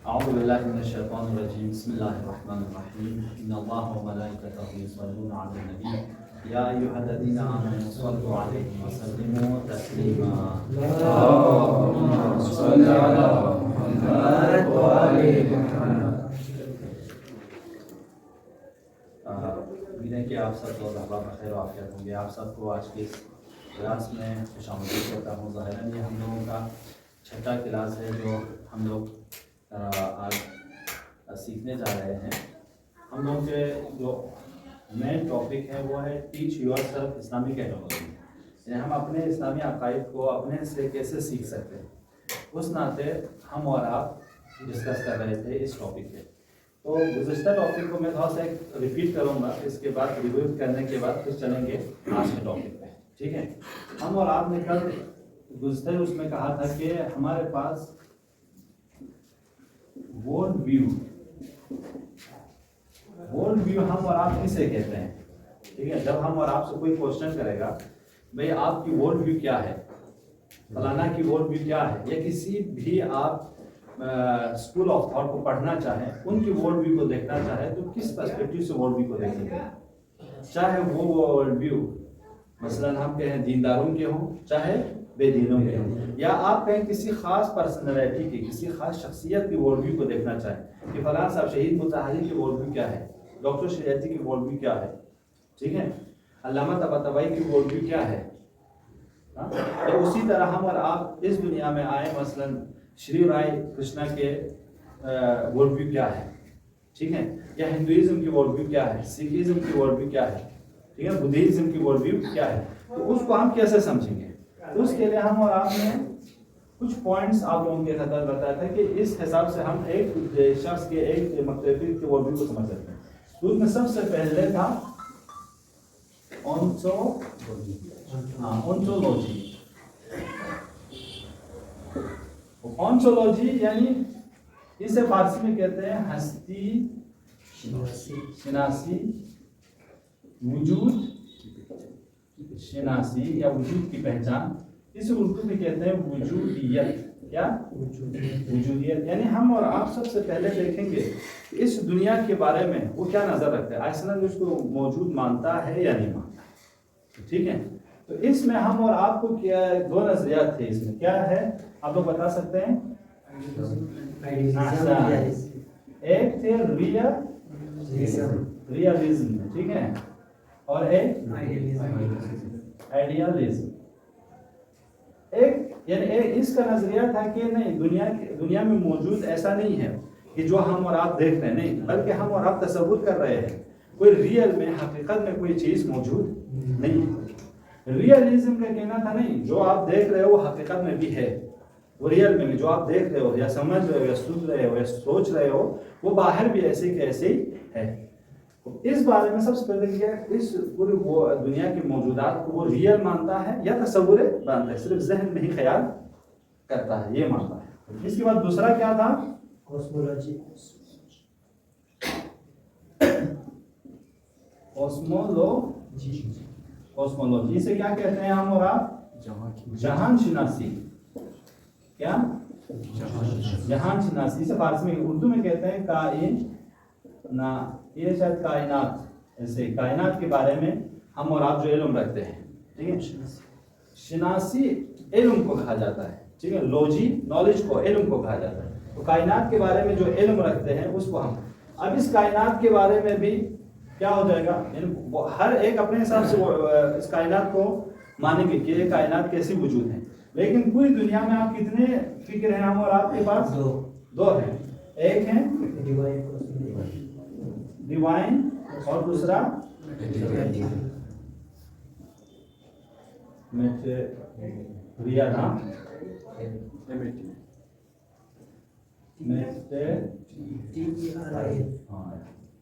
أعوذ بالله من الشيطان الرجيم بسم الله الرحمن الرحيم إن الله وملائكته يصلون على النبي يا أيها الذين آمنوا صلوا عليه وسلموا تسليما اللهم صل على محمد وآل محمد. امید ہے کہ آپ سب کو اللہ بخیر و عافیت ہوں گے. آپ سب کو آج کی اس کلاس میں خوش آمدید کرتا ہوں. ظاہراً یہ ہم لوگوں کا چھٹا کلاس ہے جو ہم لوگ آج سیکھنے جا رہے ہیں. ہم لوگ کے جو مین ٹاپک ہے وہ ہے teach your self Islamic ideology. یعنی ہم اپنے اسلامی عقائد کو اپنے سے کیسے سیکھ سکتے ہیں. اس ناطے ہم اور آپ ڈسکس کر رہے تھے اس ٹاپک پہ. تو گزشتہ ٹاپک کو میں تھوڑا سا ریپیٹ کروں گا, اس کے بعد ریویو کرنے کے بعد پھر چلیں گے آج کے ٹاپک پہ. ٹھیک ہے. ہم اور آپ نے کل گزشتہ اس میں کہا تھا کہ ہمارے پاس ورلڈ ویو ہم اور آپ کسے کہتے ہیں. ٹھیک ہے. جب ہم اور آپ سے کوئی کوشچن کرے گا بھئی آپ کی ورلڈ ویو کیا ہے, فلانا کی ورلڈ ویو کیا ہے, یا کسی بھی آپ اسکول آف تھاٹ کو پڑھنا چاہیں, ان کی ورلڈ ویو کو دیکھنا چاہیں, تو کس پرسپیکٹیو سے ورلڈ ویو کو دیکھیں گے. چاہے وہ ورلڈ ویو مثلاً ہم کہیں دینداروں کے ہوں, چاہے بے دینوں کے ہوں, یا آپ کہیں کسی خاص پرسنالٹی کی, کسی خاص شخصیت کی ورلڈ ویو کو دیکھنا چاہیں کہ فلاں صاحب شہید مطہری کی ورلڈ ویو کیا ہے, ڈاکٹر شریعتی کی ورلڈ ویو کیا ہے. ٹھیک ہے. علامہ طباطبائی کی ورلڈ ویو کیا ہے. تو اسی طرح ہم اور آپ اس دنیا میں آئے, مثلاً شری رائے کرشنا کے ورلڈ ویو کیا ہے. ٹھیک ہے. یا ہندوازم کی ورلڈ ویو کیا ہے, سکھزم کی ورلڈ ویو کیا ہے, ٹھیک ہے, بدھزم کی ورلڈ ویو کیا ہے. تو اس کو ہم کیسے سمجھیں گے. تو اس کے لیے ہم اور آپ نے کچھ پوائنٹس آپ لوگوں کے خاطر بتایا تھا کہ اس حساب سے ہم ایک شخص کے, ایک مختلف کے ورلڈ ویو کو سمجھ سکتے ہیں. تو اس میں سب سے پہلے تھا اونٹولوجی. اونٹولوجی یعنی اسے فارسی میں کہتے ہیں ہستی شناسی, وجود شناسی یا وجود کی پہچان. اسے اردو میں کہتے ہیں وجودیت. کیا وجودیت. یعنی ہم اور آپ سب سے پہلے دیکھیں گے کہ اس دنیا کے بارے میں وہ کیا نظر رکھتا ہے, آئسلینڈ اس کو موجود مانتا ہے یا نہیں مانتا. ٹھیک ہے. تو اس میں ہم اور آپ کو کیا دو نظریات تھے. اس میں کیا ہے آپ لوگ بتا سکتے ہیں. ایک تھے ریئلزم, ٹھیک ہے, اور ایک آئیڈیالزم. ایک یعنی اس کا نظریہ تھا کہ نہیں, دنیا میں موجود ایسا نہیں ہے کہ جو ہم اور آپ دیکھ رہے ہیں, نہیں, بلکہ ہم اور آپ تصور کر رہے ہیں. کوئی ریئل میں حقیقت میں کوئی چیز موجود نہیں ہے. ریئلزم کا کہنا تھا نہیں, جو آپ دیکھ رہے ہو وہ حقیقت میں بھی ہے. وہ ریئل میں جو آپ دیکھ رہے ہو یا سمجھ رہے ہو یا سن رہے ہو یا سوچ رہے ہو وہ باہر بھی ایسے کہ ایسے ہی ہے. اس بارے میں سب سے پہلے کیا, اس پوری دنیا کے موجودات کو وہ ریئل مانتا ہے یا تصور مانتا ہے, صرف ذہن میں ہی خیال کرتا ہے, یہ مانتا ہے. اس کے بعد دوسرا کیا تھا, کوسمولوجی. کوسمولوجی سے کیا کہتے ہیں ہم اور آپ, جہان شناسی. کیا جہان شناسی سے فارسی میں, اردو میں کہتے ہیں یہ شاید کائنات. ایسے کائنات کے بارے میں ہم اور آپ جو علم رکھتے ہیں. ٹھیک ہے. شناسی علم کو کہا جاتا ہے. ٹھیک ہے. لوجی نالج کو, علم کو کہا جاتا ہے. تو کائنات کے بارے میں جو علم رکھتے ہیں اس کو ہم. اب اس کائنات کے بارے میں بھی کیا ہو جائے گا, ہر ایک اپنے حساب سے اس کائنات کو مانیں گے کہ یہ کائنات کیسی وجود ہے. لیکن پوری دنیا میں آپ کتنے فکر ہیں ہم اور آپ کے پاس؟ دو ہیں. ایک ہے ڈیوائن اور دوسرا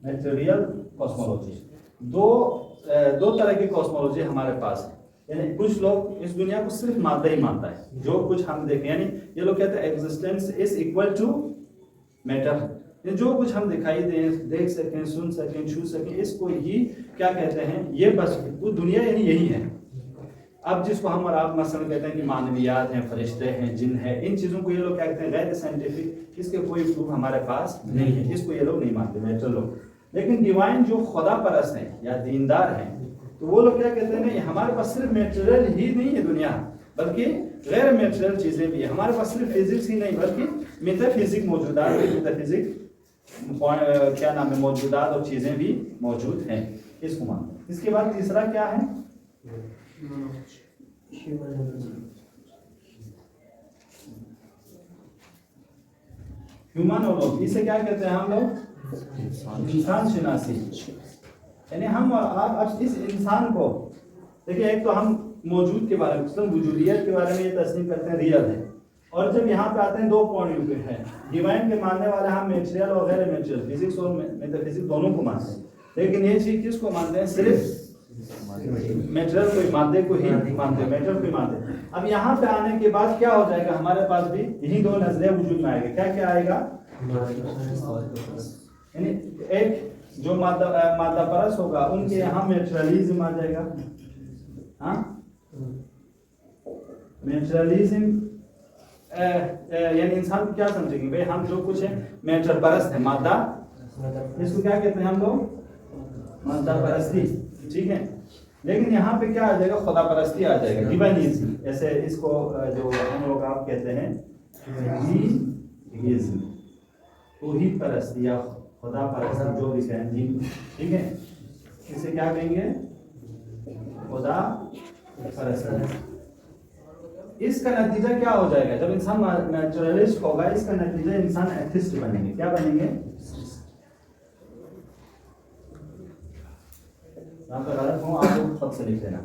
میٹیریل کوسمولوجی. دو طرح کی کوسمولوجی ہمارے پاس ہے. یعنی کچھ لوگ اس دنیا کو صرف مادہ ہی مانتا ہے, جو کچھ ہم دیکھیں, یعنی یہ لوگ کہتے ہیں existence is equal to matter. جو کچھ ہم دکھائی دیں, دیکھ سکیں, سن سکیں, چھو سکیں, اس کو ہی کیا کہتے ہیں, یہ بس وہ دنیا یعنی یہی ہے. اب جس کو ہم اور آپ مثلا کہتے ہیں کہ معنویات ہیں، فرشتے ہیں، جن ہیں، ان چیزوں کو یہ لوگ کیا کہتے ہیں غیر سائنٹیفک، اس کے کوئی پروف ہمارے پاس نہیں ہے، اس کو یہ لوگ نہیں مانتے نیچرل لوگ. لیکن ڈیوائن جو خدا پرست ہیں یا دیندار ہیں تو وہ لوگ کیا کہتے ہیں نہیں، ہمارے پاس صرف نیچرل ہی نہیں ہے دنیا بلکہ غیر نیچرل چیزیں بھی ہیں. ہمارے پاس صرف فزکس ہی نہیں بلکہ میٹافزک موجودات، میٹافزک کیا نام ہے موجودات اور چیزیں بھی موجود ہیں، اس کو مانتے ہیں. اس کے بعد تیسرا کیا ہے؟ ہیومنولوجی. اسے کیا کہتے ہیں ہم لوگ؟ انسان شناسی. یعنی ہم اور آپ اب اس انسان کو دیکھیں، ایک تو ہم موجود کے بارے میں، وجودیت کے بارے میں یہ تسلیم کرتے ہیں ریئل ہے، اور جب یہاں پہ آتے ہیں دو پوائنٹ پہ ہیں. ڈیوائن کے ماننے والے ہم نیچرل اور غیر نیچرل، فزکس اور میٹافزکس دونوں کو مانتے ہیں. لیکن یہ چیز کس کو مانتے ہیں؟ صرف میٹرل کو، مادے کو ہی مانتے ہیں، میٹر کو ہی مانتے ہیں. اب یہاں پہ آنے کے بعد کیا ہو جائے گا؟ ہمارے پاس بھی یہی دو نظریہ وجود میں آئے گا. کیا کیا آئے گا؟ یعنی ایک جو مادہ پرست ہوگا ان کے یہاں میٹرلزم آ جائے گا. ہاں، میٹرلزم یعنی انسان کو کیا سمجھیں گے؟ بھائی ہم جو کچھ ہیں میٹر پرست ہیں، مادہ، اس کو کیا کہتے ہیں ہم لوگ؟ مادہ پرستی. ٹھیک ہے. لیکن یہاں پہ کیا آ جائے گا؟ خدا پرستی آ جائے گا، ڈیوائنزم. ایسے اس کو جو ہم لوگ آپ کہتے ہیں ڈیوائنزم، توحید پرستی یا خدا پرستی جو بھی کہیں جی. ٹھیک ہے. اسے کیا کہیں گے؟ خدا پرستی. اس کا نتیجہ کیا ہو جائے گا؟ جب انسان نیچرلسٹ ہوگا اس کا نتیجہ انسان ایتھسٹ بنیں گے. کیا بنیں گے؟ یہاں پہ غلط ہوں آپ لوگ خود سے لکھ لینا.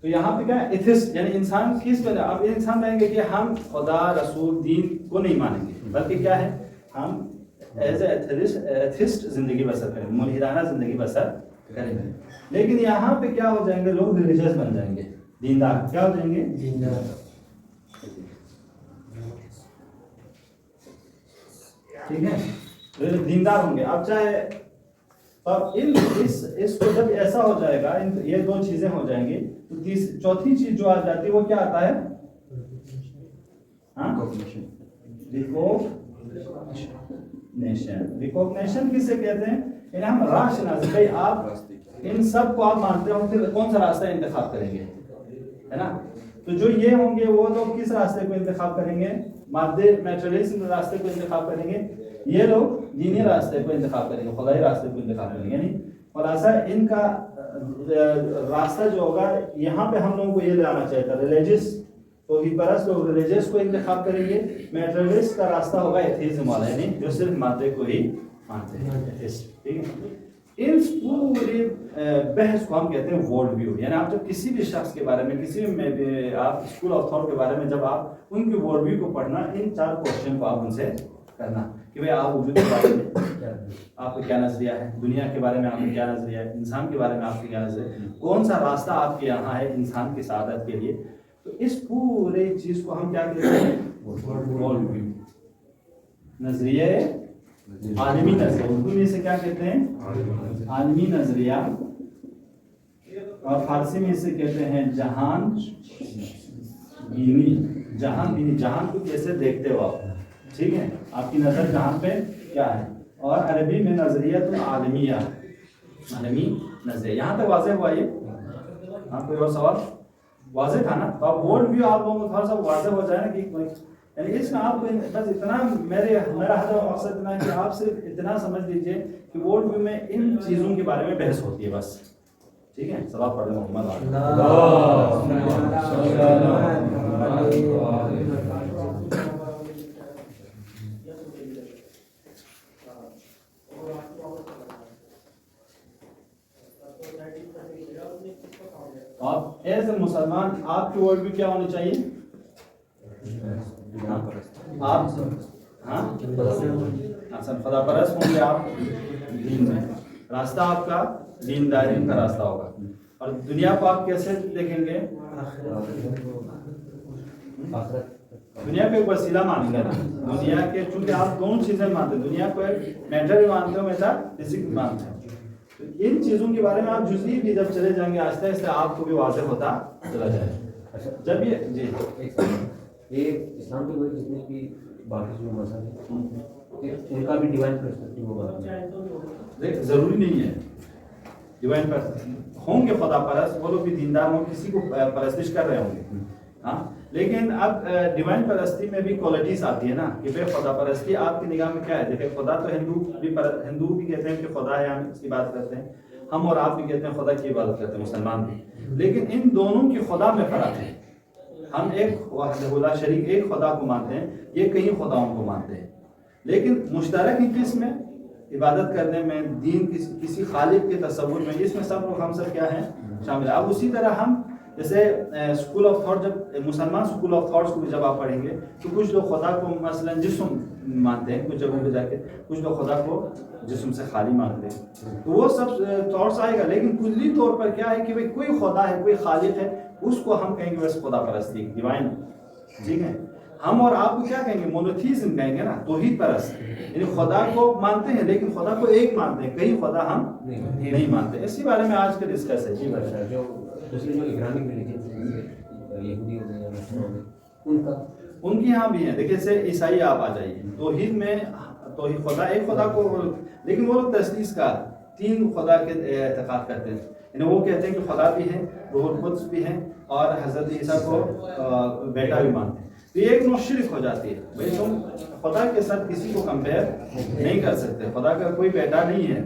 تو یہاں پہ کیا ہے؟ ایتھسٹ، یعنی انسان کس پہ؟ اب انسان کہیں گے کہ ہم خدا، رسول، دین کو نہیں مانیں گے، بلکہ کیا ہے؟ ہم ایز اے ایتھسٹ زندگی بسر کریں گے، ملحدانہ زندگی بسر کریں گے. لیکن یہاں پہ کیا ہو جائیں گے؟ لوگ ریلیجیس بن جائیں گے، دیندار. کیا ہو جائیں گے؟ دیندار. ٹھیک ہے، دیندار ہوں گے. اب چاہے اب اس کو جب ایسا ہو جائے گا، یہ دو چیزیں ہو جائیں گی، تو چوتھی چیز جو آ جاتی ہے وہ کیا آتا ہے؟ ریکوگنیشن کسے کہتے ہیں؟ یعنی ہم راہ شناسی. بھائی آپ ان سب کو آپ مانتے ہو، پھر کون سا راستہ انتخاب کریں گے؟ ہے نا. تو جو یہ ہوں گے وہ لوگ کس راستے کو انتخاب کریں گے؟ مادے میٹرلزم راستے کو انتخاب کریں گے. یہ لوگ دینی راستے کو انتخاب کریں گے، خدائی راستے کو انتخاب کریں گے. یعنی خلاصہ ان کا راستہ جو ہوگا، یہاں پہ ہم لوگوں کو یہ لانا چاہیے تھا ریلیجس. تو ہی پرست لوگ ریلیجس کو انتخاب کریں گے. میٹرلسٹ کا راستہ ہوگا ایتھیزم والا، یعنی جو صرف مادے کو ہی مانتے ہیں، ایتھیسٹ. ٹھیک ہے. اس پورے بحث کو ہم کہتے ہیں ورلڈ ویو. یعنی آپ جب کسی بھی شخص کے بارے میں، کسی بھی آپ اسکول آف تھاٹ کے بارے میں جب آپ ان کی ورلڈ ویو کو پڑھنا، ان چار کوشچن کو آپ ان سے کرنا کہ بھائی آپ وجود کے بارے میں آپ کا کیا نظریہ ہے، دنیا کے بارے میں آپ کا کیا نظریہ ہے، انسان کے بارے میں آپ کا کیا نظریہ ہے، کون سا راستہ آپ کے یہاں ہے انسان کی سعادت کے لیے. تو اس پورے چیز کو ہم کیا کہتے ہیں؟ ورلڈ ویو، نظریہ، عالمی نظریہ. اردو میں اسے کیا کہتے ہیں؟ عالمی نظریہ. اور فارسی میں اسے کہتے ہیں جہان بینی. جہان بینی، جہان کو کیسے دیکھتے ہو آپ. ٹھیک ہے، آپ کی نظر جہان پہ کیا ہے. اور عربی میں نظریہ تو عالمیہ، عالمی نظریہ. یہاں تک واضح ہوا یہ؟ ہاں، کوئی اور سوال؟ واضح تھا نا. تو اب ورلڈ ویو آپ لوگوں کو تھوڑا سا واضح ہو جائے نا کہ یعنی اس میں آپ کو بس اتنا، میرا ہدف مقصد اتنا ہے کہ آپ صرف اتنا سمجھ لیجئے کہ ورلڈ ویو میں ان چیزوں کے بارے میں بحث ہوتی ہے بس. ٹھیک ہے. سلام پڑھ لیں محمد. آپ ایز اے مسلمان آپ کی ورلڈ ویو کیا ہونی چاہیے؟ آپ خدا پرست ہوں گے. آپ دین میں راستہ آپ کا دین دارین کا راستہ ہوگا. اور دنیا کو آپ کیسے دیکھیں گے؟ دنیا کو ایک وسیلہ مانیں گے. دنیا کے چونکہ آپ دونوں چیزیں مانتے ہیں، دنیا کو ایک میٹر بھی مانتے ہو، میٹا فزکس بھی مانتے ہیں. تو ان چیزوں کے بارے میں آپ جزئی بھی جب چلے جائیں گے آہستہ آہستہ آپ کو بھی واضح ہوتا چلا جائے گا. جب یہ جی یہ اسلام کے وجہ جتنے بھی باقی جو مذہب ہیں ان کا بھی ڈیوائن پرسپیکٹو ہوگا. ضروری نہیں ہے ڈیوائن پرست ہوں گے خدا پرست, وہ لوگ بھی دیندار ہوں, کسی کو پرستش کر رہے ہوں گے ہاں, لیکن اب ڈیوائن پرستی میں بھی کوالٹیز آتی ہے نا کہ بھائی خدا پرستی آپ کی نگاہ میں کیا ہے. دیکھیں خدا تو ہندو بھی کہتے ہیں کہ خدا ہے, ہم اس کی بات کرتے ہیں, ہم اور آپ بھی کہتے ہیں خدا کی عبادت کرتے ہیں, مسلمان بھی, لیکن ان دونوں کی خدا میں فرق ہے. ہم ایک وحدہ لا شریک ایک خدا کو مانتے ہیں, یہ کئی خداؤں کو مانتے ہیں, لیکن مشترک ہی کس میں عبادت کرنے میں, دین کسی خالق کے تصور میں, اس میں سب لوگ ہم سب کیا ہیں شامل ہیں. اب اسی طرح ہم جیسے اسکول آف تھاٹ, جب مسلمان اسکول آف تھاٹس کو بھی جب آپ پڑھیں گے تو کچھ لوگ خدا کو مثلا جسم مانتے ہیں, کچھ جگہوں پہ جا کے کچھ لوگ خدا کو جسم سے خالی مانتے ہیں, تو وہ سب تھاٹس آئے گا. لیکن کلی طور پر کیا ہے کہ بھائی کوئی خدا ہے, کوئی خالق ہے, اس کو ہم کہیں گے بس خدا پرستی ڈیوائن, ٹھیک ہے. ہم اور آپ کو کیا کہیں گے, مونوتھیزم کہیں گے نا, توحید پرست, یعنی خدا کو مانتے ہیں لیکن خدا کو ایک مانتے ہیں, کئی خدا ہم نہیں مانتے. اسی بارے میں آج کا ڈسکس ہے. جی بھائی, جو دوسرے جو ابراہیمی ریلیجن یہودی ہو گئے یا مسلمان ہو گئے ان کا ان کی یہاں بھی ہیں. دیکھیے سے عیسائی آپ آ جائیے, توحید میں توحید خدا ایک خدا کو, لیکن وہ لوگ تثلیث کا تین خدا کے اعتقاد کرتے ہیں. یعنی وہ کہتے ہیں کہ خدا بھی ہے, روح القدس بھی ہے, اور حضرت عیسیٰ کو بیٹا بھی مانتے ہیں. تو یہ ایک نوع شرک ہو جاتی ہے. بھائی تم خدا کے ساتھ کسی کو کمپیئر نہیں کر سکتے, خدا کا کوئی بیٹا نہیں ہے.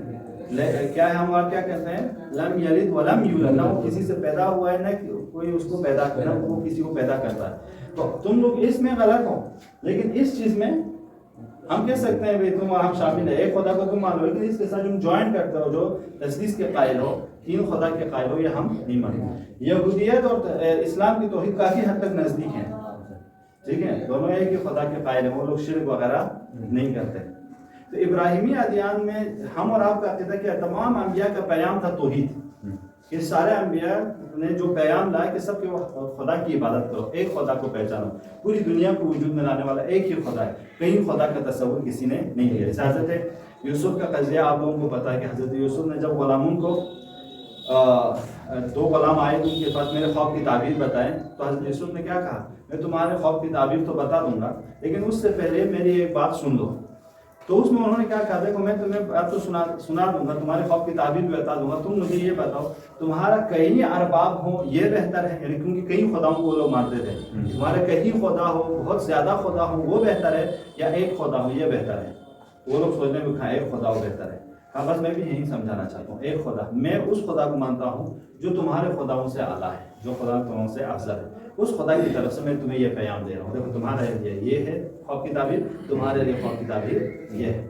کیا ہے, ہم آپ کیا کہتے ہیں, لم یلد ولم یولد, نہ وہ کسی سے پیدا ہوا ہے نہ کوئی اس کو پیدا کرنا, وہ کسی کو پیدا کرتا ہے. تو تم لوگ اس میں غلط ہو, لیکن اس چیز میں ہم کہہ سکتے ہیں بھائی تم اور ہم شامل ہیں, ایک خدا کو تم مان لو, لیکن اس کے ساتھ تم جوائن کرتے ہو, جو تثلیث کے قائل ہو, تین خدا کے قائل ہو, یہ ہم نہیں مانتے. یہودیت اور اسلام کی توحید کافی حد تک نزدیک ہیں, ٹھیک ہے, دونوں ایک ہی خدا کے قائل ہیں, وہ لوگ شرک وغیرہ نہیں کرتے. تو ابراہیمی ادیان میں ہم اور آپ کا عقیدہ کیا, تمام انبیاء کا پیام تھا توحید. یہ سارے انبیاء نے جو پیغام لائے کہ سب کے خدا کی عبادت کرو, ایک خدا کو پہچانو, پوری دنیا کو وجود میں لانے والا ایک ہی خدا ہے, کہیں خدا کا تصور کسی نے نہیں کیا. جیسے حضرت یوسف کا قضیہ آپ لوگوں کو پتا ہے کہ حضرت یوسف نے جب غلاموں کو دو غلام آئے تو ان کے پاس میرے خواب کی تعبیر بتائیں, تو حضرت یوسف نے کیا کہا, میں تمہارے خواب کی تعبیر تو بتا دوں گا, لیکن اس سے پہلے میری ایک بات سن لو. تو اس میں انہوں نے کیا کہا, دیکھو میں تمہیں اب تو سنا دوں گا, تمہارے خواب کی تعبیر بھی بتا دوں گا, تم مجھے یہ بتاؤ تمہارا کئی ارباب ہو یہ بہتر ہے, یعنی کیونکہ کئی خداؤں کو وہ لوگ مانتے تھے, تمہارے کئی خدا ہو, بہت زیادہ خدا ہو وہ بہتر ہے, یا ایک خدا ہو یہ بہتر ہے. وہ لوگ سوچنے میں کہا ایک خدا ہو بہتر ہے. ہاں بس میں بھی یہی سمجھانا چاہتا ہوں, ایک خدا, میں اس خدا کو مانتا ہوں جو تمہارے خداؤں سے اعلیٰ ہے, جو خدا تمہوں سے افضل ہے, اس خدا کی طرف سے میں تمہیں یہ پیغام دے رہا ہوں. دیکھو تمہارے لیے یہ ہے خواب کی تعبیر, تمہارے لیے خواب کی تعبیر یہ ہے.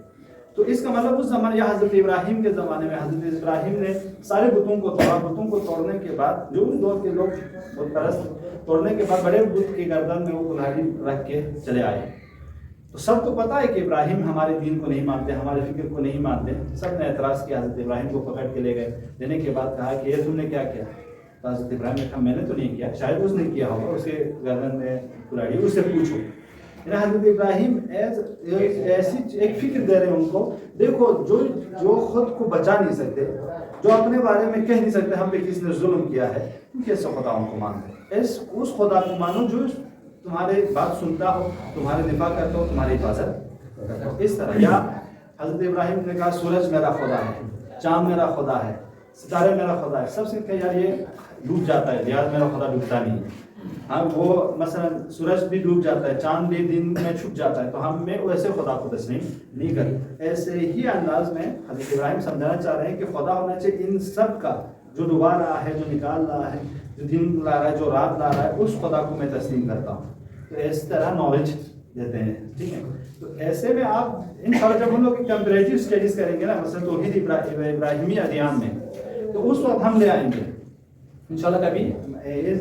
تو اس کا مطلب اس زمانے یا حضرت ابراہیم کے زمانے میں حضرت ابراہیم نے سارے بتوں کو توڑا, بتوں کو توڑنے کے بعد جو اس دور کے لوگ بت پرست توڑنے کے بعد بڑے بت کی گردن میں وہ کلہاڑی رکھ کے چلے آئے. تو سب کو پتا ہے کہ ابراہیم ہمارے دین کو نہیں مانتے, ہمارے فکر کو نہیں مانتے. سب نے اعتراض کیا, حضرت ابراہیم کو پکڑ کے لے گئے, لینے کے بعد کہا کہ یہ تم نے کیا کیا. تو حضرت ابراہیم نے کہا میں نے تو نہیں کیا, شاید اس نے کیا ہوگا, اس کے گردن میں کلہاڑی, اس سے پوچھو. حضرت ابراہیم ایسی ایک فکر دے رہے ہیں ان کو, دیکھو جو خود کو بچا نہیں سکتے, جو اپنے بارے میں کہہ نہیں سکتے ہم پہ کس نے ظلم کیا ہے, کیسے خداؤں کو مانتے. اس خدا کو مانو جو تمہارے بات سنتا ہو, تمہارے دفاع کرتا ہو, تمہاری حفاظت کرتا ہو, اس طرح. یا حضرت ابراہیم نے کہا سورج میرا خدا ہے, چاند میرا خدا ہے, ستارے میرا خدا ہے. سب سے کہا یار یہ ڈوب جاتا ہے, یار میرا خدا ڈوبتا نہیں ہے. ہاں وہ مثلا سورج بھی ڈوب جاتا ہے, چاند بھی دن میں چھپ جاتا ہے, تو ہم میں ویسے خدا کو تسلیم نہیں کرتے. ایسے ہی انداز میں حضرت ابراہیم سمجھانا چاہ رہے ہیں کہ خدا ہونا چاہیے ان سب کا, جو ڈبا رہا ہے, جو نکال رہا ہے, جو دن لا رہا ہے, جو رات لا رہا ہے, اس خدا کو میں تسلیم کرتا ہوں. تو اس طرح نالج دیتے ہیں, ٹھیک ہے. تو ایسے میں آپ ان سب جب ہم لوگ کمپیریٹیو اسٹڈیز کریں گے نا, مثلا توحید ابراہیمی ادیان میں, تو اس وقت ہم لے آئیں گے انشاءاللہ. کبھی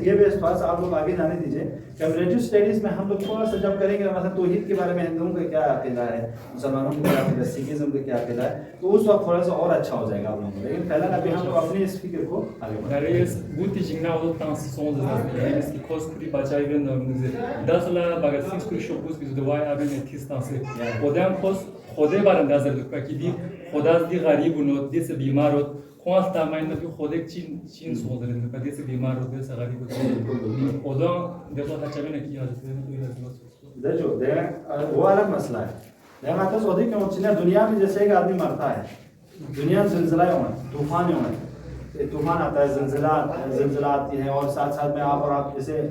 یہ بھی اسپاس آپ لوگ آگے جانے دیجیے. کمپیریٹیو اسٹڈیز میں ہم لوگ تھوڑا سا جب کریں گے, مثلا توحید کے بارے میں ہندوؤں کا کیا عقیدہ ہے, مسلمانوں کا کیا عقیدہ ہے, سکھزم کا کیا عقیدہ ہے, تو اس وقت تھوڑا سا اور اچھا ہو جائے گا آپ لوگوں کو. لیکن پہلا ابھی ہم لوگ اپنے اس فکر کو آگے Dar jest buty signały tam są zaznaczone, que coscuri bacai vendo, dar la bagasin scuri și opus, că duvai avem tistanțe. Podem fost خود بار اندازه دکتر که دی خود از دی غریب و نود دیس بیمار و خواست تامین نبی خود چین سوزر دکتر دیس بیمار و دیس غریب و خدا دیگه حتی چه نکی حالت دیکھو وہ الگ مسئلہ ہے. دیکھا تو سعودی کے مچھلیاں دنیا میں جیسے ایک آدمی مرتا ہے, دنیا میں زلزلہ ہوئے, طوفان ہوئے, طوفان آتا ہے, زلزلہ آتی ہے, اور ساتھ ساتھ میں آپ اور آپ جیسے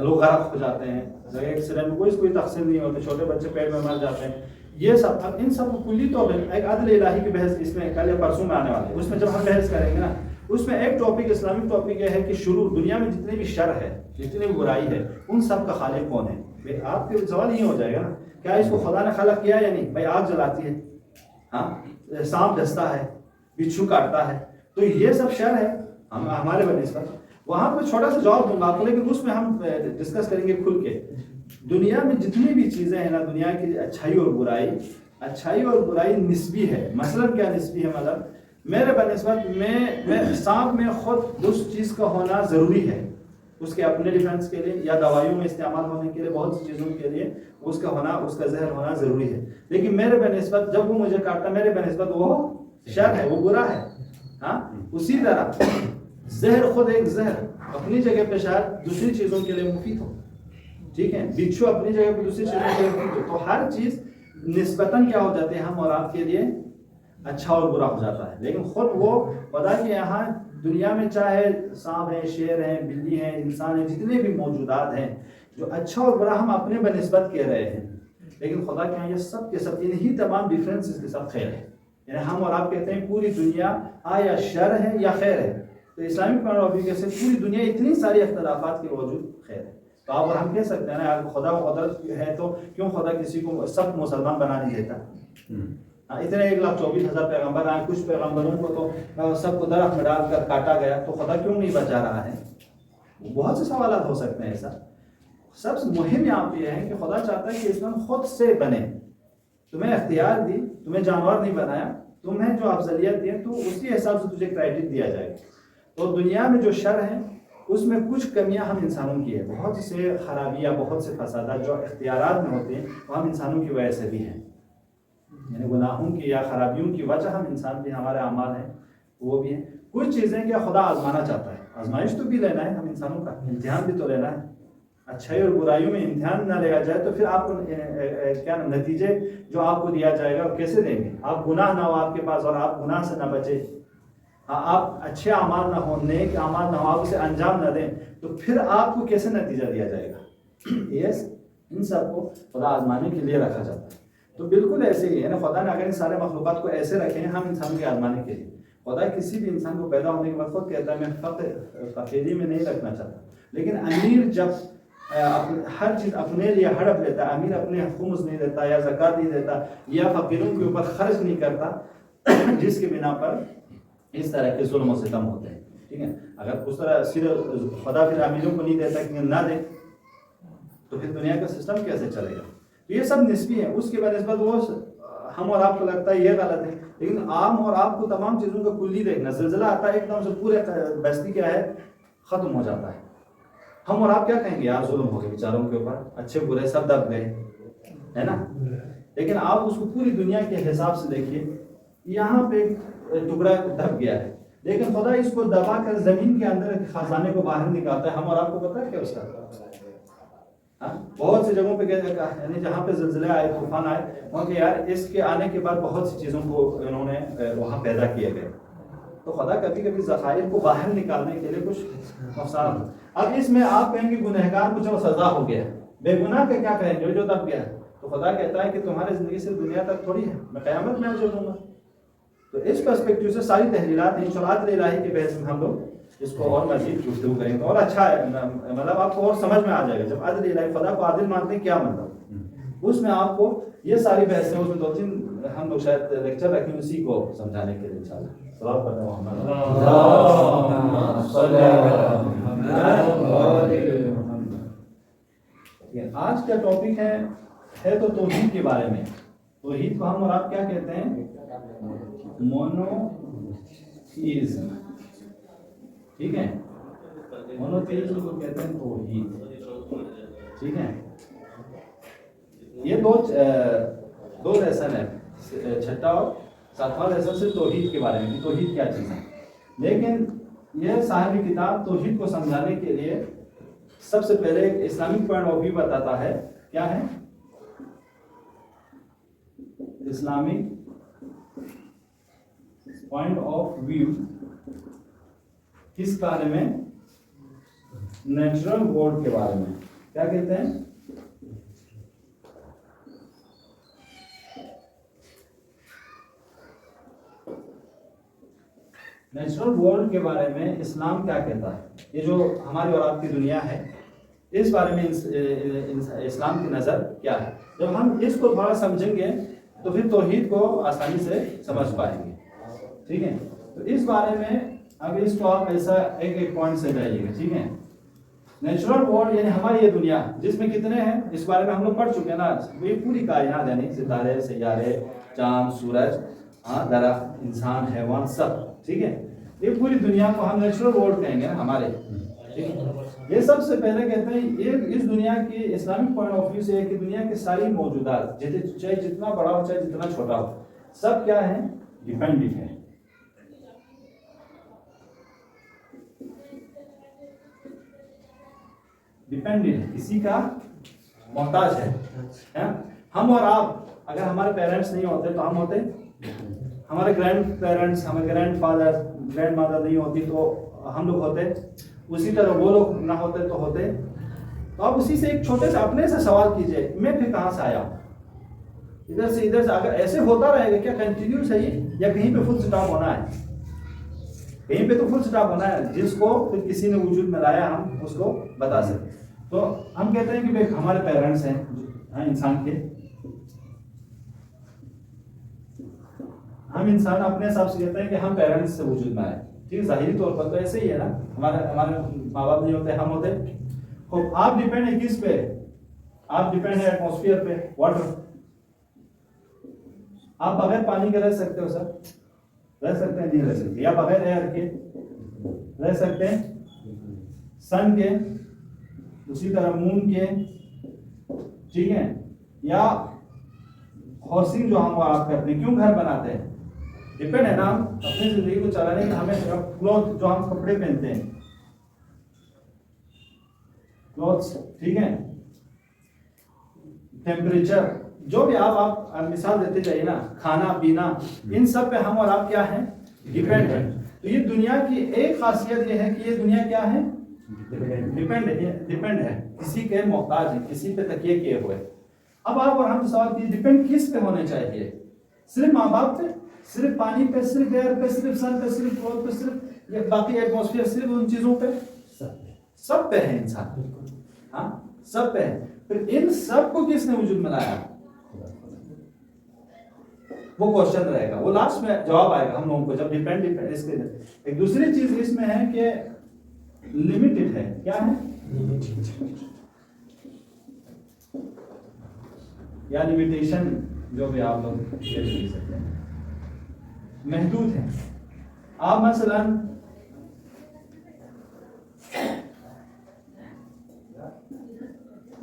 لوگ غرق ہو جاتے ہیں, جگہ ایکسیڈنٹ میں کوئی تقسیم نہیں ہوتے, چھوٹے بچے پیٹ میں مر جاتے ہیں. یہ سب اب ان سب کو کلی طور پہ ایک عدل الہی کی بحث اس میں کل یا پرسوں میں آنے والے, اس میں جب ہم بحث کریں گے نا, اس میں ایک ٹاپک اسلامک ٹاپک یہ ہے کہ شروع دنیا میں جتنی بھی شر ہے, جتنی بھی برائی ہے, ان سب کا خالق کون ہے. آپ کے سوال یہ ہو جائے گا نا, کیا اس کو خدا نے خلق کیا یا نہیں؟ بھائی آگ جلاتی ہے, ہاں سانپ ڈستا ہے, بچھو کاٹتا ہے, تو یہ سب شر ہے ہمارے بنسبت. وہاں پہ چھوٹا سا جواب دوں گا آپ کو, لیکن اس میں ہم ڈسکس کریں گے کھل کے. دنیا میں جتنی بھی چیزیں ہیں نا, دنیا کی اچھائی اور برائی نسبی ہے. مثلا کیا نسبی ہے؟ مطلب میرے بنسبت میں سانپ میں خود اس چیز کا ہونا ضروری ہے, اس کے اپنے ڈیفنس کے لیے یا دوائیوں میں استعمال ہونے کے لیے, بہت سی چیزوں کے لیے اس کا ہونا, اس کا زہر ہونا ضروری ہے. لیکن میرے بنسبت جب وہ مجھے کاٹتا, میرے بنسبت وہ شر ہے, وہ برا ہے. ہاں اسی طرح زہر خود ایک زہر اپنی جگہ پہ شاید دوسری چیزوں کے لیے مفید ہو, ٹھیک ہے, بچھو اپنی جگہ پہ دوسری چیزوں کے لیے مفید ہو. تو ہر چیز نسبتاً کیا ہو جاتے ہیں ہم اور آپ کے لیے اچھا اور برا ہو جاتا ہے. لیکن خود وہ خدا کے یہاں دنیا میں چاہے سانپ ہیں, شیر ہیں, بلی ہیں, انسان ہیں, جتنے بھی موجودات ہیں, جو اچھا اور برا ہم اپنے بنسبت کہہ رہے ہیں, لیکن خدا کے یہاں یہ سب کے سب انہی تمام ڈیفرنسز کے ساتھ خیر ہے. یعنی ہم اور آپ کہتے ہیں پوری دنیا یا شر ہے یا خیر ہے, تو اسلامک پوائنٹ آف ویو سے پوری دنیا اتنی ساری اختلافات کے باوجود خیر ہے. تو آپ اور ہم کہہ سکتے ہیں نا, خدا و قدرت ہے تو کیوں خدا کسی کو سب مسلمان بنا نہیں دیتا؟ اتنے 1,24,000 پیغمبر آئے, کچھ پیغمبروں کو تو سب کو درخت میں ڈال کر کاٹا گیا, تو خدا کیوں نہیں بچا رہا ہے؟ بہت سے سوالات ہو سکتے ہیں ایسا. سب سے مہم یہاں پہ یہ ہے کہ خدا چاہتا ہے کہ اسلام خود سے بنے. تمہیں اختیار دی, تمہیں جانور نہیں بنایا, تمہیں جو افضلیت دی تو اسی حساب سے تجھے کریڈٹ دیا جائے. تو دنیا میں جو شر ہے اس میں کچھ کمیاں ہم انسانوں کی ہے, بہت سے خرابیاں, بہت سے فسادات جو اختیارات میں ہوتے ہیں وہ ہم انسانوں کی وجہ سے بھی ہیں. یعنی گناہوں کی یا خرابیوں کی وجہ ہم انسان بھی, ہمارے اعمال ہیں وہ بھی ہیں. کچھ چیزیں کیا خدا آزمانا چاہتا ہے, آزمائش تو بھی لینا ہے, ہم انسانوں کا امتحان بھی تو لینا ہے. اچھائی اور برائیوں میں امتحان نہ لیا جائے تو پھر آپ کو کیا نتیجے جو آپ کو دیا جائے گا کیسے دیں گے؟ آپ گناہ نہ ہو آپ کے پاس اور آپ گناہ سے نہ بچے, آپ اچھے اعمال نہ ہو, نیک اعمال نہ ہو, آپ اسے انجام نہ دیں, تو پھر آپ کو کیسے نتیجہ دیا جائے گا؟ یس, ان سب کو خدا آزمانے کے لیے رکھا جاتا ہے. تو بالکل ایسے ہی ہے نا, خدا نے اگر ان سارے مخلوقات کو ایسے رکھے ہیں ہم انسانوں کے آزمانے کے لیے. خدا کسی بھی انسان کو پیدا ہونے کے بعد خود کہتا ہے میں فقیری میں نہیں رکھنا چاہتا, لیکن امیر جب ہر چیز اپنے لیے ہڑپ لیتا ہے, امیر اپنے خمس نہیں دیتا یا زکوٰۃ نہیں دیتا یا فقیروں کے اوپر خرچ نہیں کرتا, جس کے بنا پر اس طرح کے ظلم و ستم ہوتے ہیں. ٹھیک ہے, اگر اس طرح صرف خدا پھر امیروں کو نہیں دیتا کہ نہ دے تو پھر دنیا کا سسٹم کیسے چلے گا؟ تو یہ سب نسبی ہے. اس کے بنسبت وہ ہم اور آپ کو لگتا ہے یہ غلط ہے, لیکن عام اور آپ کو تمام چیزوں کا کلی دیکھنا. زلزلہ آتا ہے ایک دم سے پورے بستی کیا ہے ختم ہو جاتا ہے. ہم اور آپ کیا کہیں گے؟ یار ظلم ہو گئے بیچاروں کے اوپر, اچھے برے سب دب گئے, ہے نا. لیکن آپ اس کو پوری دنیا کے حساب سے دیکھیے, یہاں پہ ٹکڑا دب گیا ہے, لیکن خدا اس کو دبا کر زمین کے اندر خزانے کو باہر نکالتا ہے. ہم اور آپ کو پتا ہے کیا اس کا؟ بہت سی جگہوں پہ یعنی جہاں پہ زلزلے آئے, طوفان آئے, وہاں کہ یار اس کے آنے کے بعد بہت سی چیزوں کو انہوں نے وہاں پیدا کیے گئے. تو خدا کبھی کبھی ذخائر کو باہر نکالنے کے لیے کچھ نقصان ہو. اب اس میں آپ کہیں گے گنہگار کو چلو سزا ہو گیا, بے گناہ کا کیا کہیں گے جو دب گیا؟ تو خدا کہتا ہے کہ تمہاری زندگی صرف دنیا تک تھوڑی ہے, میں قیامت میں اجر دوں گا. تو اس پرسپیکٹیو سے ساری تحلیلات ہیں. انشاءاللہ الہی کے بحث میں ہم لوگ اس کو اور مزید گفتگو کریں گے, اور اچھا ہے, مطلب آپ کو اور سمجھ میں آ جائے گا. جب عدل الہی, خدا کو عادل مانتے ہیں کیا مطلب, اس میں آپ کو یہ ساری بحثیں, اس میں 2-3 ہم لوگ شاید لیکچر رکھیں اسی کو سمجھانے کے لیے. انشاءاللہ سلام کرتے ہیں محمد. آج کا ٹاپک ہے تو توحید کے بارے میں. توحید کو ہم اور آپ کیا کہتے ہیں؟ مونوتھیزم. ٹھیک ہے, مونوتھیزم کو کہتے ہیں توحید. ٹھیک ہے, یہ دو 2 لیسن ہے, 6واں اور 7واں لیسن صرف توحید کے بارے میں کہ توحید کیا چیز ہے. لیکن یہ صاحب کتاب توحید کو سمجھانے کے لیے سب سے پہلے ایک اسلامک پوائنٹ آف ویو بتاتا ہے. کیا ہے اسلامک پوائنٹ آف ویو؟ کس بارے میں؟ نیچرل ورلڈ کے بارے میں. کیا کہتے ہیں؟ نیچرل ورلڈ کے بارے میں اسلام کیا کہتا ہے؟ یہ جو ہماری اور آپ کی دنیا ہے اس بارے میں اسلام کی نظر کیا ہے؟ جب ہم اس کو تھوڑا سمجھیں گے تو پھر توحید کو آسانی سے سمجھ پائیں گے. ٹھیک ہے, تو اس بارے میں اب اس کو آپ ایسا ایک پوائنٹ سے جائیے گا. ٹھیک ہے, نیچرل ورلڈ یعنی ہماری یہ دنیا جس میں کتنے ہیں اس بارے میں ہم لوگ پڑھ چکے ہیں نا. یہ پوری کائنات یعنی ستارے, سیارے, چاند, سورج, درخت, انسان, حیوان, سب. ٹھیک ہے, یہ پوری دنیا کو ہم نیچرل ورلڈ کہیں گے ہمارے. یہ سب سے پہلے کہتے ہیں یہ اس دنیا کی اسلامک پوائنٹ آف ویو سے ہے کہ دنیا کے ساری موجودات چاہے جتنا بڑا ہو چاہے جتنا چھوٹا ہو سب کیا ہے؟ ڈیپینڈنٹ ہے. ڈیپینڈنٹ ہے, کسی کا محتاج ہے. ہم اور آپ اگر ہمارے پیرنٹس نہیں ہوتے تو ہم ہوتے, ہمارے گرینڈ پیرنٹس, ہمارے گرینڈ فادر, گرینڈ مدر نہیں ہوتی تو ہم لوگ ہوتے. اسی طرح وہ لوگ نہ ہوتے تو ہوتے. تو آپ اسی سے ایک چھوٹے سے اپنے سے سوال کیجئے, میں پھر کہاں سے آیا؟ ادھر سے اگر ایسے ہوتا رہے گا کیا کنٹینیوس ہے یہ, یا کہیں پہ فل سٹاپ ہونا ہے؟ کہیں پہ تو فل سٹاپ ہونا ہے جس کو پھر کسی نے وجود میں لایا ہم اس کو بتا سکیں. تو ہم کہتے ہیں کہ بھائی ہمارے پیرنٹس ہیں انسان کے, ہم انسان اپنے حساب سے کہتے ہیں کہ ہم پیرنٹس سے وجود میں آئے. ٹھیک, ظاہری طور پر تو ایسے ہی ہے نا, ہمارے ماں باپ نہیں ہوتے, ہم ہوتے. آپ ڈیپینڈ ہیں کس پہ؟ آپ ڈیپینڈ ہے ایٹماسفیئر پہ, واٹر. آپ بغیر پانی کے رہ سکتے ہو سر؟ رہ سکتے ہیں؟ نہیں رہ سکتے. یا بغیر ایئر کے رہ سکتے ہیں؟ سن کے, اسی طرح مون کے. ٹھیک ہے, یا ہاؤسنگ جو ہم آپ کرتے ہیں, کیوں گھر بناتے ہیں؟ ڈیپینڈ ہے نا ہم اپنی زندگی کو چلانے کے. ہمیں کلوتھ جو ہم کپڑے پہنتے ہیں, کلوتھس, ٹھیک ہے, ٹیمپریچر, جو بھی آپ مثال دیتے جائیے نا, کھانا پینا, ان سب پہ ہم اور آپ کیا ہیں؟ ڈیپینڈ ہے. تو یہ دنیا کی ایک خاصیت یہ ہے کہ یہ دنیا کیا ہے؟ ڈیپینڈ ہے, کسی کے محتاج ہے, کسی پہ تکیے کیے ہوئے. اب آپ اور ہم سوال کیے ڈیپینڈ کس پہ ہونے چاہیے؟ صرف ماں باپ پہ, صرف پانی پہ, صرف ایئر پہ, صرف سن پہ, صرف کلوتھ پہ, صرف یہ باقی ایٹماسفیئر, صرف ان چیزوں پہ؟ سب پہ ہے انسان. ہاں, سب پہ ہے. پھر ان سب کو کس نے وجود میں لایا؟ وہ کوشچن رہے گا, وہ لاسٹ میں جواب آئے گا ہم لوگوں کو جب ڈیپینڈ. اس کے ایک دوسری چیز اس میں ہے کہ لمیٹڈ ہے. کیا ہے؟ یا لمیٹیشن, جو بھی آپ لوگ کہہ سکتے ہیں, محدود ہے. آپ مثلا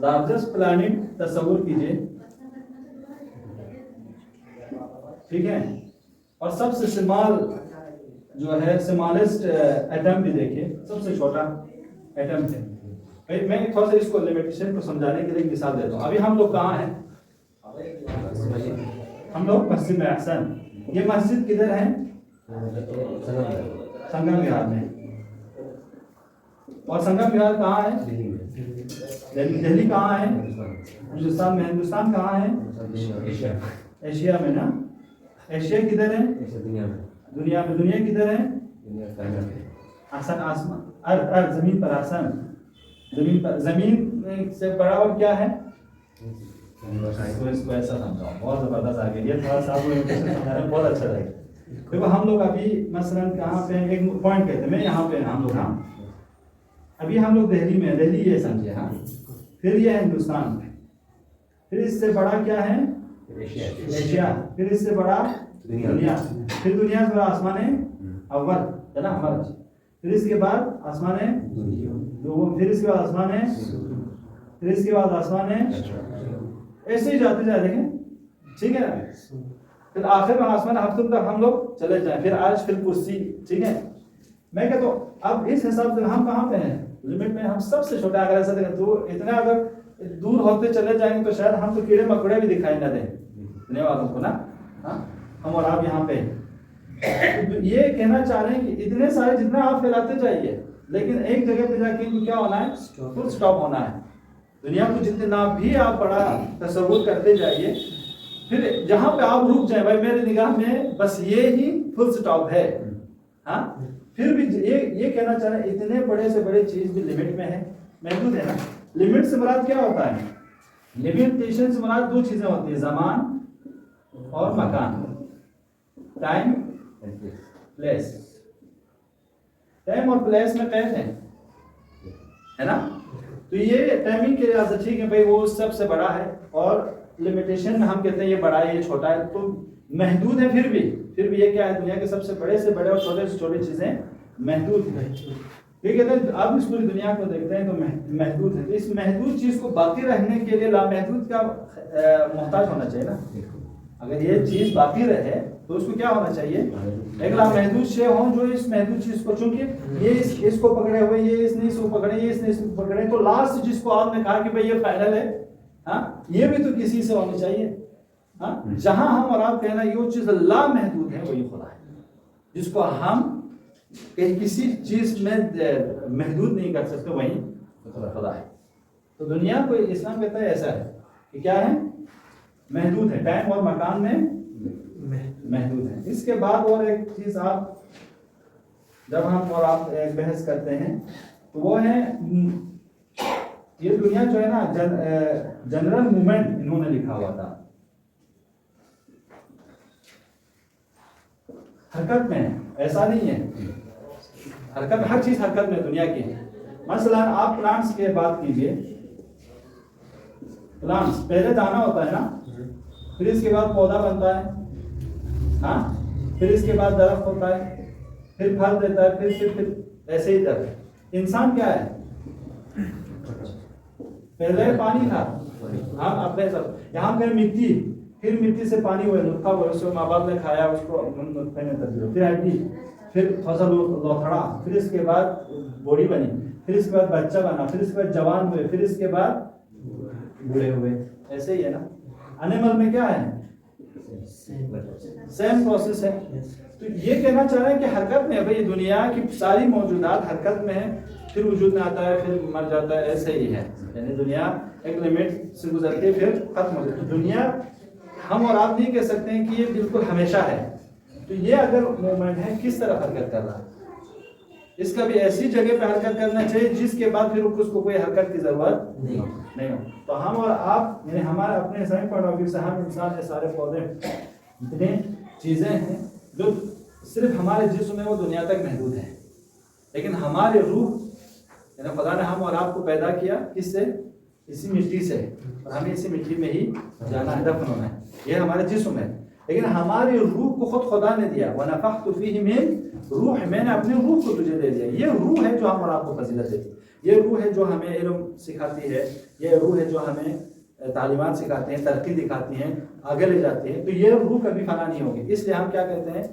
لارجسٹ پلانٹ تصور کیجئے, ٹھیک ہے, اور سب سے سمال جو ہے, سمالسٹ ایٹم بھی دیکھیے, سب سے چھوٹا ایٹم ہے. میں تھوڑا سا اس کو لمیٹیشن کو سمجھانے کے لیے ایک مثال دیتا ہوں. ابھی ہم لوگ کہاں ہیں؟ ہم لوگ مسجد میں. احسن, یہ مسجد کدھر ہے؟ سنگم وہار میں. اور سنگم وہار کہاں ہے؟ دہلی کہاں ہے؟ ہندوستان میں. ہندوستان کہاں ہے؟ ایشیا میں نا. ایشیا کدھر ہے؟ دنیا میں. دنیا کدھر ہے؟ احسن, آسمان, ارض, زمین پر. احسن, زمین پر. زمین سے بڑا اور کیا ہے؟ اس کو ایسا سمجھاؤ, بہت زبردست آ گیا یہ. تھوڑا سا سمجھانا بہت اچھا لگے. دیکھو ہم لوگ ابھی مثلاً کہاں پہ ایک پوائنٹ کہتے ہیں, میں یہاں پہ ہم لوگ, ہاں ابھی ہم لوگ دہلی میں. دہلی یہ سمجھے, ہاں. پھر یہ ہندوستان, پھر اس سے بڑا کیا ہے؟ ایشیا. پھر اس سے بڑا دنیا. پھر دنیا سے بڑا آسمان اول ہے نا ہمارا. پھر اس کے بعد آسمان دوم. پھر اس کے بعد آسمان ہے. پھر اس کے بعد آسمان ہے. ایسے ہی جاتے جائے. دیکھیں ٹھیک ہے نا. پھر آخر میں آسمان ہفتوں تک ہم لوگ چلے جائیں, پھر عرش پھر کرسی. ٹھیک ہے, میں کہتا ہوں اب اس حساب سے ہم کہاں پہ ہیں لمٹ میں, ہم سب سے چھوٹے. اگر ایسا دیکھیں تو اتنا اگر دور ہوتے چلے جائیں گے تو شاید ہم تو کیڑے مکوڑے بھی دکھائی نہ دیں دنیا والوں کو نا. ہاں, ہم اور آپ یہاں پہ یہ کہنا چاہ رہے ہیں کہ اتنے سارے جتنا آپ پھیلاتے جائیے, لیکن ایک جگہ پہ جا کے کیا ہونا ہے, فل سٹاپ ہونا ہے. دنیا کو جتنا بھی آپ بڑا تصور کرتے جائیے, پھر جہاں پہ آپ رک جائیں, بھائی میرے نگاہ میں بس یہ ہی فل سٹاپ ہے. ہاں, پھر بھی یہ کہنا چاہ رہے ہیں اتنے بڑے سے بڑے چیز بھی لمٹ میں ہے, محدود ہے نا. لمٹ سے مراد کیا ہوتا ہے؟ لمیٹیشن سے مراد دو چیزیں ہوتی ہیں, زمان اور مکان, ٹائم پلیس. ٹائم اور پلیس میں قید ہے نا. تو یہ ٹائمنگ کے لحاظ سے ٹھیک ہے بھائی وہ سب سے بڑا ہے, اور لمیٹیشن میں ہم کہتے ہیں یہ بڑا ہے یہ چھوٹا ہے, تو محدود ہے. پھر بھی یہ کیا ہے, دنیا کے سب سے بڑے اور چھوٹے سے چھوٹی چیزیں محدود ہیں. یہ کہتے ہیں آپ اس پوری دنیا کو دیکھتے ہیں تو محدود ہے. اس محدود چیز کو باقی رہنے کے لیے لامحدود کا محتاج ہونا چاہیے نا. اگر یہ چیز باقی رہے تو اس کو کیا ہونا چاہیے, ایک لامحدود شے ہو جو اس محدود چیز کو, چونکہ یہ اس کو پکڑے ہوئے, یہ اس نے اس کو پکڑے, یہ اس نے اس کو پکڑے, تو لاسٹ جس کو آپ نے کہا کہ بھئی یہ فائنل ہے, ہاں, یہ بھی تو کسی سے ہونی چاہیے. ہاں, جہاں ہم اور آپ کہنا یہ چیز لامحدود ہے وہی خدا ہے, جس کو ہم کسی چیز میں محدود نہیں کر سکتے وہی خدا ہے. تو دنیا کو اسلام کہتا ہے ایسا ہے کہ کیا ہے, محدود ہے, ٹائم اور مکان میں محدود ہے. اس کے بعد اور ایک چیز آپ جب ہم اور آپ بحث کرتے ہیں تو وہ ہے یہ دنیا جو ہے نا جنرل مومنٹ انہوں نے لکھا ہوا تھا, حرکت میں ہے, ایسا نہیں ہے. حرکت ہر چیز حرکت میں دنیا کی ہے. مثلا آپ پلانٹس کی بات کیجئے, پلانٹس پہلے دانا ہوتا ہے نا, پھر اس کے بعد پودا بنتا ہے, ہاں, پھر اس کے بعد درخت ہوتا ہے, پھر پھل دیتا ہے, پھر ایسے ہی تک. انسان کیا ہے, پہلے پانی تھا, ہاں, اپنے سب یہاں پہ مٹی, پھر مٹی سے پانی ہوئے, نطفہ ہوئے, اس کو ماں باپ نے کھایا, اس کو نطفے میں تبدیل ہوئی, پھر ہڈی, پھر فصل لوتھڑا, پھر اس کے بعد بوڑی بنی, پھر اس کے بعد بچہ بنا, پھر اس کے بعد جوان ہوئے, پھر اس کے بعد بوڑھے ہوئے. ایسے ہی ہے نا. انیمل میں کیا ہے, سیم پروسیس ہے. تو یہ کہنا چاہ رہے ہیں کہ حرکت میں, بھئی دنیا کی ساری موجودات حرکت میں ہے, پھر وجود میں آتا ہے, پھر مر جاتا ہے. ایسے ہی ہے, یعنی دنیا ایک لمٹ سے گزرتی ہے پھر ختم ہو جاتی ہے. دنیا ہم اور آپ نہیں کہہ سکتے ہیں کہ یہ بالکل ہمیشہ ہے. تو یہ اگر مومنٹ ہے کس طرح حرکت کر رہا ہے, اس کا بھی ایسی جگہ پہ حرکت کرنا چاہیے جس کے بعد پھر اس کو کوئی حرکت کی ضرورت نہیں ہو. تو ہم اور آپ یعنی ہمارے اپنے اسلامک پوائنٹ آف ویو سے ہم انسان کے سارے پودے اتنے چیزیں ہیں جو صرف ہمارے جسم میں وہ دنیا تک محدود ہیں, لیکن ہمارے روح یعنی خدا نے ہم اور آپ کو پیدا کیا کس سے, اسی مٹی سے, اور ہمیں اسی مٹی میں ہی جانا ہے, دفن ہونا ہے. یہ ہمارے جسم ہے, لیکن ہماری روح کو خود خدا نے دیا. وَنَفَخْتُ فِيهِ مِن روح, میں نے اپنے روح کو تجھے دے دیا. یہ روح ہے جو ہم اور آپ کو فضیلت دیتی, یہ روح ہے جو ہمیں علم سکھاتی ہے, یہ روح ہے جو ہمیں تعلیمات سکھاتی ہیں, ترقی دکھاتی ہیں, آگے لے جاتی ہیں. تو یہ روح کبھی فنا نہیں ہوگی. اس لیے ہم کیا کہتے ہیں,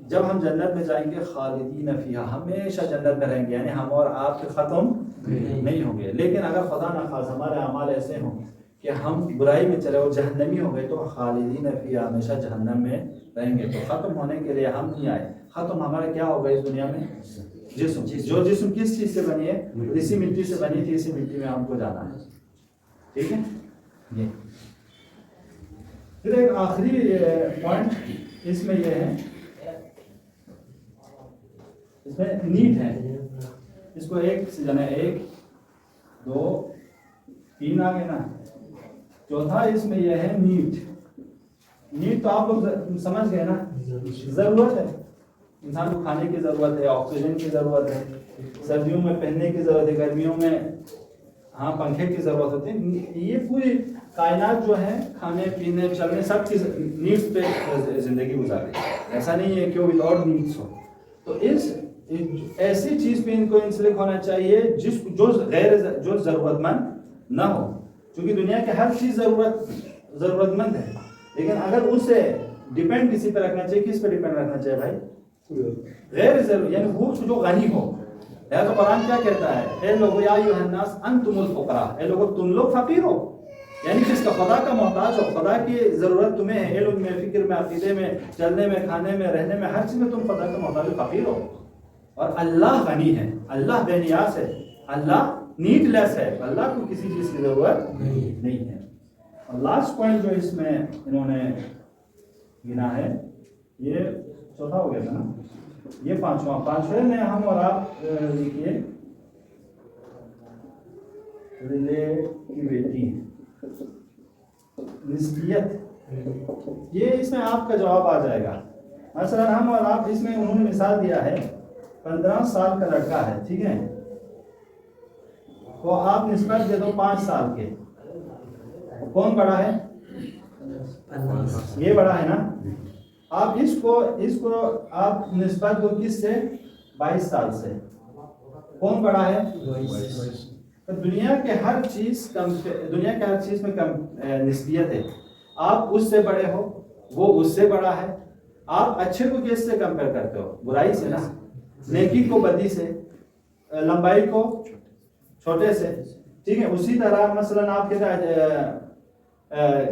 جب ہم جنت میں جائیں گے خالدین فیہا, ہمیشہ جنت میں رہیں گے, یعنی ہم اور آپ کے ختم نہیں ہوں گے. لیکن اگر خدا نخواستہ ہمارے اعمال ایسے ہوں کہ ہم برائی میں چلے اور جہنمی ہو گئے تو خالدین فیہا, ہمیشہ جہنم میں رہیں گے. تو ختم ہونے کے لیے ہم نہیں آئے. ختم ہمارا کیا ہوگا اس دنیا میں, جسم. جو جسم کس چیز سے بنی ہے, اسی مٹی سے بنی تھی, اسی مٹی میں ہم کو جانا ہے. ٹھیک ہے. یہ پھر ایک آخری پوائنٹ اس میں یہ ہے, اس میں نیٹ ہے, اس کو ایک سے جانا ہے, 1 2 3 آ گئے نا. چوتھا اس میں یہ ہے نیٹ. نیٹ تو آپ لوگ سمجھ گئے نا, ضرورت ہے, انسان کو کھانے کی ضرورت ہے, آکسیجن کی ضرورت ہے, سردیوں میں پہننے کی ضرورت ہے, گرمیوں میں ہاں پنکھے کی ضرورت ہوتی ہے. یہ پوری کائنات جو ہے کھانے پینے چلنے سب کی نیڈس پہ زندگی گزار رہی ہے. ایسا نہیں ہے کہ وہ وداؤٹ نیڈس ہو. تو اس ایسی چیز پہ ان کو انسلک ہونا چاہیے جو ضرورت مند نہ ہو, کیونکہ دنیا کے ہر چیز ضرورت مند ہے. لیکن اگر اسے ڈیپینڈ کسی پہ رکھنا چاہیے، کس پہ ڈیپینڈ رکھنا چاہیے بھائی؟ غیر ضروری، یعنی وہ جو غنی ہو. لہٰذا قرآن کیا کہتا ہے؟ اے لوگو یا ایھا الناس انتم الفقراء، اے لوگو تم لوگ فقیر ہو. یعنی جس کا خدا کا محتاج ہو، خدا کی ضرورت تمہیں ہے، علم میں، فکر میں، عقیدے میں، چلنے میں، کھانے میں، رہنے میں، ہر چیز میں تم خدا کا محتاج ہو، فقیر ہو. اور اللہ غنی ہے، اللہ بے نیاز ہے، اللہ نیڈ لیس ہے، اللہ کو کسی چیز کی ضرورت نہیں ہے. اور لاسٹ پوائنٹ جو اس میں انہوں نے گنا ہے، یہ چوتھا ہو گیا تھا نا، یہ پانچویں میں ہم اور آپ لکھیے ریلیٹیویٹی، نسبیت. یہ اس میں آپ کا جواب آ جائے گا. مثلا ہم اور آپ، اس میں انہوں نے مثال دیا ہے 15 سال کا لڑکا ہے، ٹھیک ہے، تو آپ نسبت دے دو 5 سال کے. کون بڑا ہے؟ یہ بڑا ہے نا. آپ اس کو آپ نسبت دو کس سے؟ 22 سال سے. کون بڑا ہے؟ دنیا کے ہر چیز میں نسبیت ہے. آپ اس سے بڑے ہو، وہ اس سے بڑا ہے. آپ اچھے کو کس سے کمپیئر کرتے ہو؟ برائی سے نا. نیکی کو بدی سے، لمبائی کو چھوٹے سے، ٹھیک ہے. اسی طرح مثلا آپ کے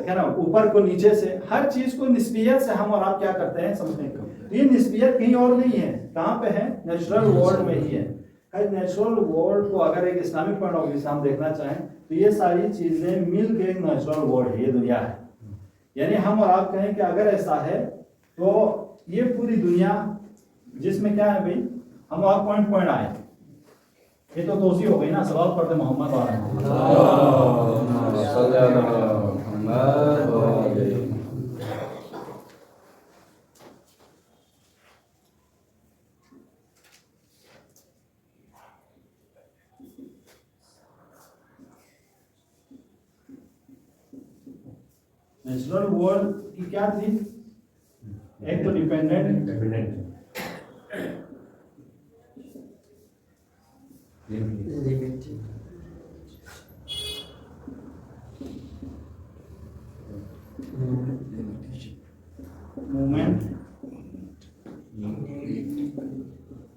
کیا نا، اوپر کو نیچے سے، ہر چیز کو نسبیت سے ہم اور آپ کیا کرتے ہیں، سمجھنے کو. یہ نسبیت کہیں اور نہیں ہے. کہاں پہ ہے؟ نیچرل ورلڈ میں ہی ہے. نیچرل ورلڈ کو اگر ایک اسلامک پوائنٹ آف ویو سے ہم دیکھنا چاہیں تو یہ ساری چیزیں مل کے ایک نیچرل ورلڈ ہے، یہ دنیا ہے. یعنی ہم اور آپ کہیں کہ اگر ایسا ہے تو یہ پوری دنیا جس میں کیا ہے بھائی، ہم آپ پوائنٹ آئے. یہ تو توضیح ہو گئی نا. سوال پڑھتے محمد والا. نیچرل ورلڈ کی کیا تھی؟ ایک تو ڈیپینڈنٹ، مومنٹ،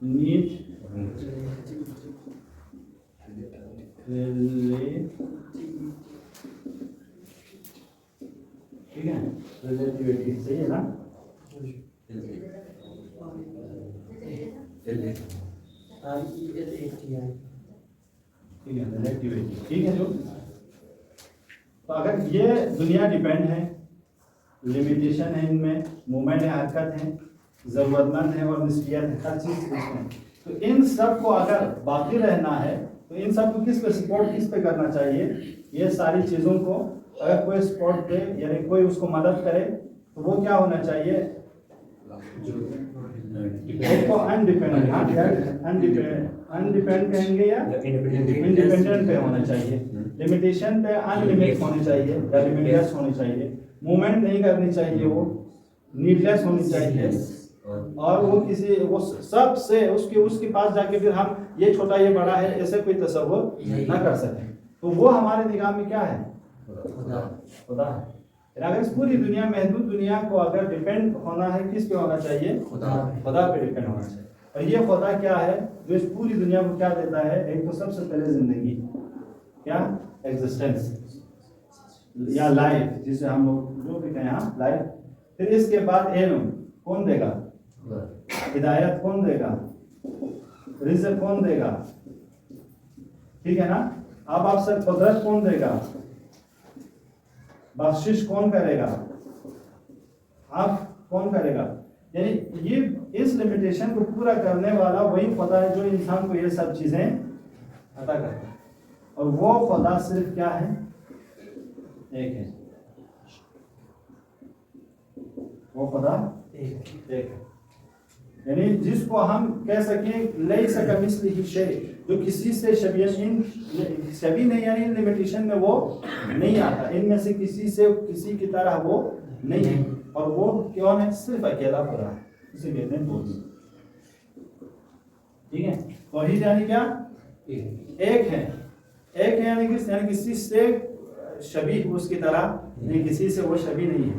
نیڈ، ٹھیک ہے، ریلیٹیویٹی. صحیح ہے نا؟ ٹھیک ہے جو. تو اگر یہ دنیا ڈیپینڈ ہے، لمیٹیشن ہے ان میں، مومنٹ ہے، حرکت ہے، ضرورت مند ہے اور نسبیت ہے، ہر چیز اس میں. تو ان سب کو اگر باقی رہنا ہے تو ان سب کو کس پہ سپورٹ کس پہ کرنا چاہیے؟ یہ ساری چیزوں کو اگر کوئی سپورٹ پہ، یعنی کوئی اس کو مدد کرے تو وہ کیا ہونا چاہیے؟ ایک کو انڈیپینڈنٹ کہیں گے یا انڈیپینڈنٹ پہ ہونا چاہیے. لمیٹیشن پہ انلمیٹ ہونے چاہیے یا لمیٹلیس ہونی چاہیے. موومنٹ نہیں کرنی چاہیے، وہ نیڈلیس ہونی چاہیے. اور وہ سب سے اس کے پاس جا کے پھر ہم یہ چھوٹا یہ بڑا ہے ایسے کوئی تصور نہ کر سکیں. تو وہ ہمارے نگاہ میں کیا ہے؟ خدا ہے. اگر اس پوری دنیا، محدود دنیا کو اگر ڈیپینڈ ہونا ہے، کس پہ ہونا چاہیے؟ خدا پہ ڈیپینڈ ہونا چاہیے. اور یہ خدا کیا ہے جو اس پوری دنیا کو کیا دیتا ہے؟ ایک تو سب سے پہلے زندگی، کیا؟ ایگزسٹنس یا لائف، جسے ہم لوگ جو بھی کہیں ہاں لائف. پھر اس کے بعد علم کون دے گا؟ ہدایت کون دے گا؟ رزق کون دے گا؟ ٹھیک ہے نا. اب آپ سے قدرت کون دے گا؟ بخشش کون کرے گا؟ آپ کون کرے گا؟ یعنی یہ اس لمیٹیشن کو پورا کرنے والا وہی خدا ہے جو انسان کو یہ سب چیزیں عطا کرتا ہے. اور وہ خدا صرف کیا ہے؟ ایک ہے. وہ خدا ایک ہے. یعنی جس کو ہم کہہ سکیں لیس کمثلہ شیء، جو کسی سے شبیہ نہیں، یعنی ان لمیٹیشن میں وہ نہیں آتا، ان میں سے کسی سے کسی کی طرح وہ نہیں ہے. اور وہ کون ہے؟ صرف اکیلا خدا ہے. اسے کہتے ہیں توحید. ٹھیک ہے. توحید یعنی کیا؟ ایک ہے. ایک ہے یعنی کسی سے شبیہ اس کی طرح نہیں، کسی سے وہ شبیہ نہیں ہے.